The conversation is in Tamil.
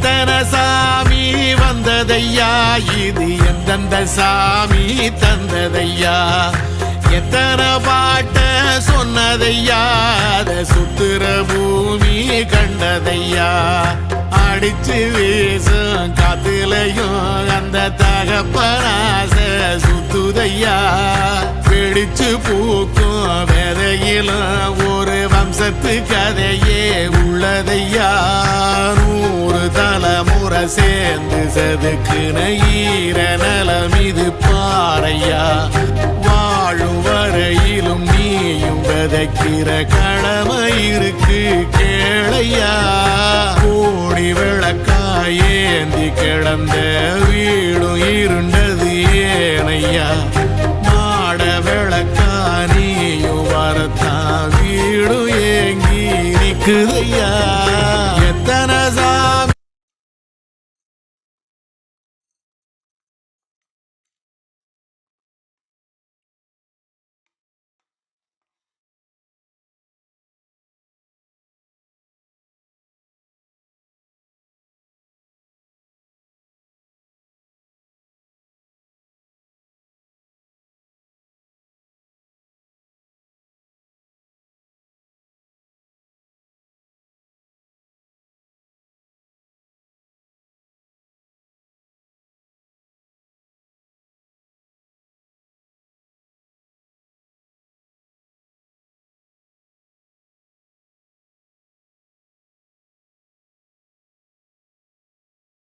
எத்தனை சாமி வந்ததையா, இது எந்தெந்த சாமி தந்ததையா, எத்தனை பாட்ட சொன்னதையா, அத சுத்துற பூமி கண்டதையா, அடிச்சு வீசும் காத்துலையும் அந்த தகப்பனாச சுத்துதையா, பிடிச்சு பூக்கும் விதையிலும் ஒரு வம்சத்து கதையே உள்ளதையா, 100 தலைமுறை சேர்ந்து செதுக்குன ஈர நலம் இது பாறையா, வாழும் வரையிலும் நீயும் விதைக்கிற கடமை இருக்கு கேளையா, கோடி விளக்காயேந்தி கிடந்த வீடும் இருண்டது ஏனையா, மாட விளக்கா நீயும் வரத்தான் வீடும் ஏங்கி நிக்குதையா.